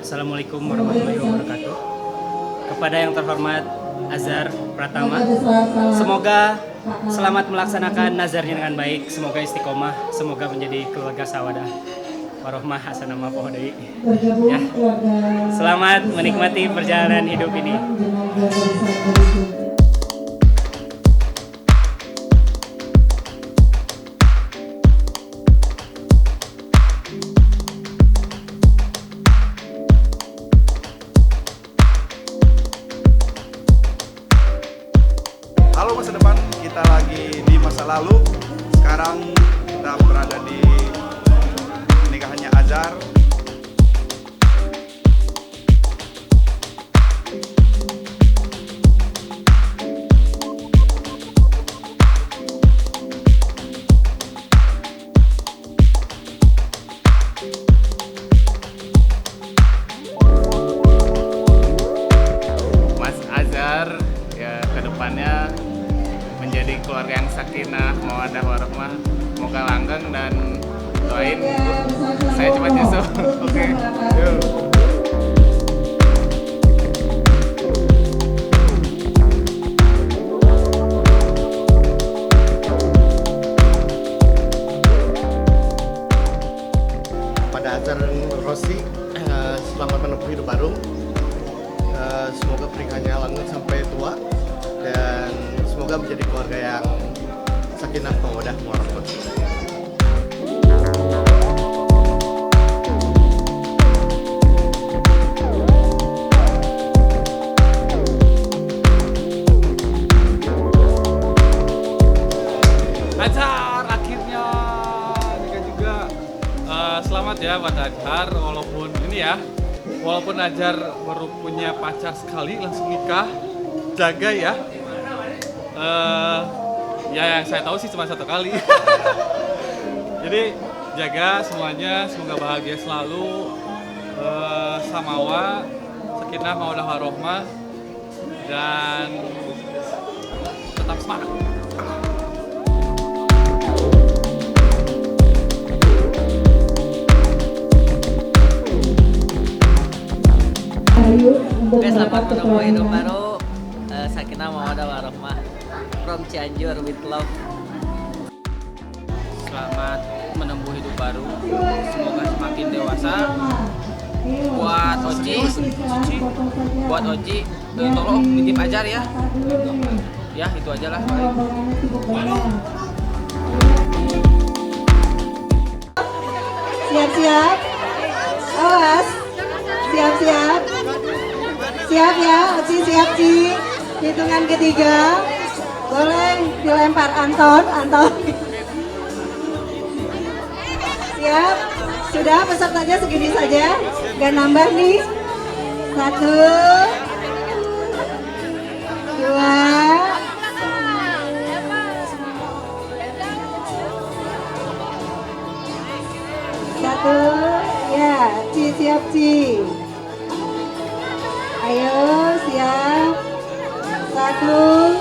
Assalamualaikum warahmatullahi wabarakatuh. Kepada yang terhormat Azhar Pratama, semoga selamat melaksanakan nazarnya dengan baik. Semoga istiqomah, semoga menjadi keluarga sawadah warohmah hasanah mafahodai. Ya, selamat menikmati perjalanan hidup ini. Halo masa depan, kita lagi di masa lalu. Sekarang kita berada di nikahannya Azhar. Mas Azhar ya kedepannya menjadi keluarga yang sakinah, mawaddah warahmah, semoga langgeng dan doain saya cepat nyusul. Oke, yuk. Pada Azhar dan Rossi, selamat menempuh hidup baru. Semoga pernikahannya langgeng sampai tua dan semoga menjadi keluarga yang sakinah mawaddah warahmah. Azhar akhirnya nikah juga. Selamat ya buat Azhar, walaupun Azhar baru punya pacar sekali langsung nikah, jaga ya. Ya yang saya tahu sih cuma satu kali. Jadi jaga semuanya, semoga bahagia selalu, samawa, sakinah, mawaddah warohmah, dan tetap semangat. Oke, selamat menempuh hidup baru, sakinah mawaddah warohmah from Cianjur with love. Selamat menempuh hidup baru, semoga semakin dewasa. Buat Oji, tolong nitip Azhar ya. Ya, itu aja lah. Siap-siap. Awas. Siap-siap. Siap ya, Oci, siap Ci. Hitungan ketiga. Boleh dilempar Anton. Siap. Sudah, pesertanya segini saja. Gak nambah nih. 1 2 1. Ya, Ci, siap Ci. Ayo, siap. 1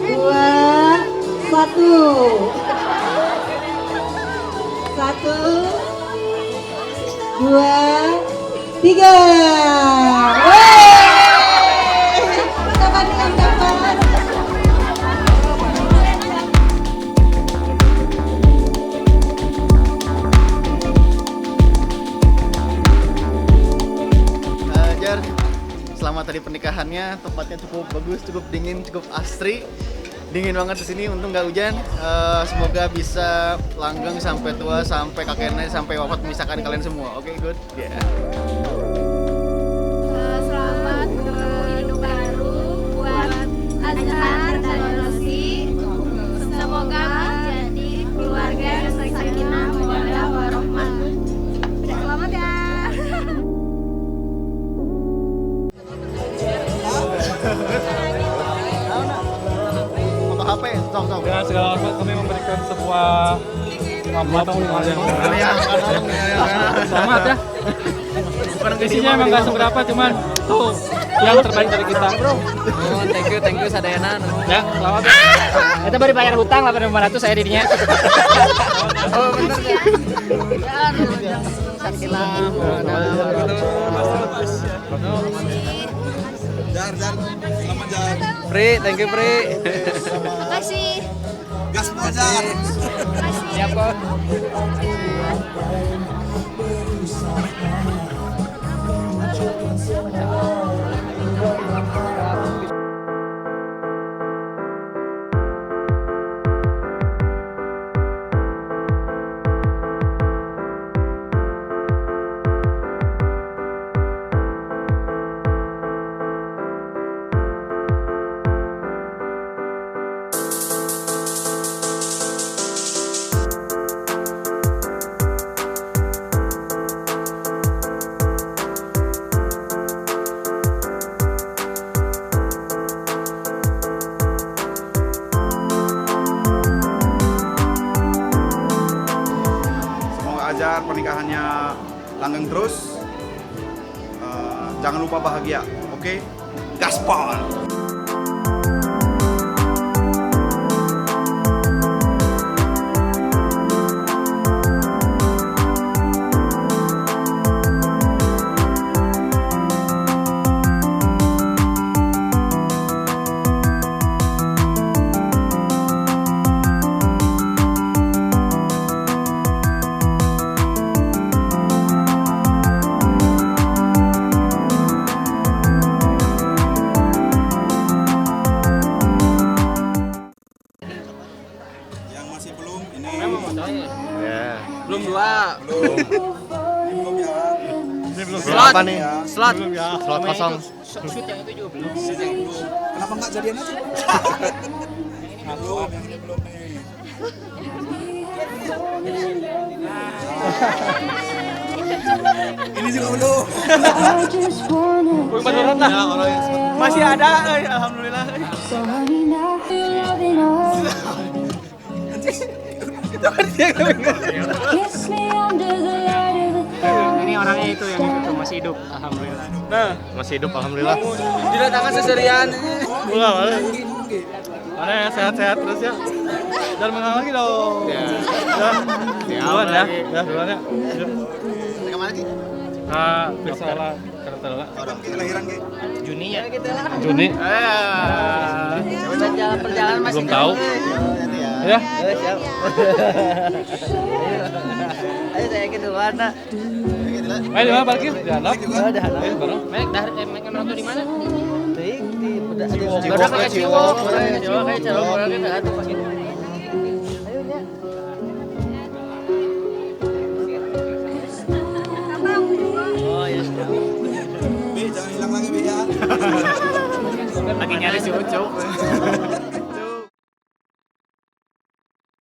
2 1. 1 2 3. Kapan dengan kapan? Azhar, selamat tadi pernikahannya. Tempatnya cukup bagus, cukup dingin, cukup asri. Dingin banget di sini, untung nggak hujan. Semoga bisa langgeng sampai tua, sampai kakek nenek, sampai wafat memisahkan kalian semua. Oke, good. Yeah. Selamat menempuh hidup baru buat Azhar dan Rossi. Semoga jadi keluarga yang sakinah mawaddah warohmah. Selamat ya. Foto HP, sok. Dengan segala hormat kami memberikan sebuah amplop selamat ya. Isinya emang gak seberapa, cuman tuh yang terbaik dari kita. Oh, thank you sadayana. Ya, selamat. Kita baru bayar hutang 8.500 saya didinya. Oh, bener ya. Sakinah. Jar, selamat Jar. Pri, thank you Pri. Makasih. Gas Jar. Siap kok. Semoga Azhar pernikahannya langgeng terus. Jangan lupa bahagia, oke? Gaspol. Yang masih belum ini Belum 2. belum ya. Slot. nih? Slot. Slot kosong. Shoot yang itu juga belum. Kenapa nggak jadian aja? Belum, yang ini belum nih. Ini juga belum. Masih ada, alhamdulillah. Ini orangnya itu yang itu tuh masih hidup, alhamdulillah. Nah, Masih hidup alhamdulillah. Didatangkan seserian. mana ya sehat-sehat terus ya. Jangan mengang lagi dong. Ya. Ya, duluan ya. Ya, duluan ya. Mereka mana sih? Bersalah karena Kelahiran kayak Juni ya. Juni. Perjalanan masih Belum tahu. Ya. Siap. Ayo saya yakin duluan nak. Ayo di mana parkir? Di handap. Ayo Bareng. Mek nonton di mana? Udah pakai ciwok, kayak calon orang kita tuh pakai. Oh ya. Be, jangan hilang lagi Be ya. Lagi nyari si Ucup.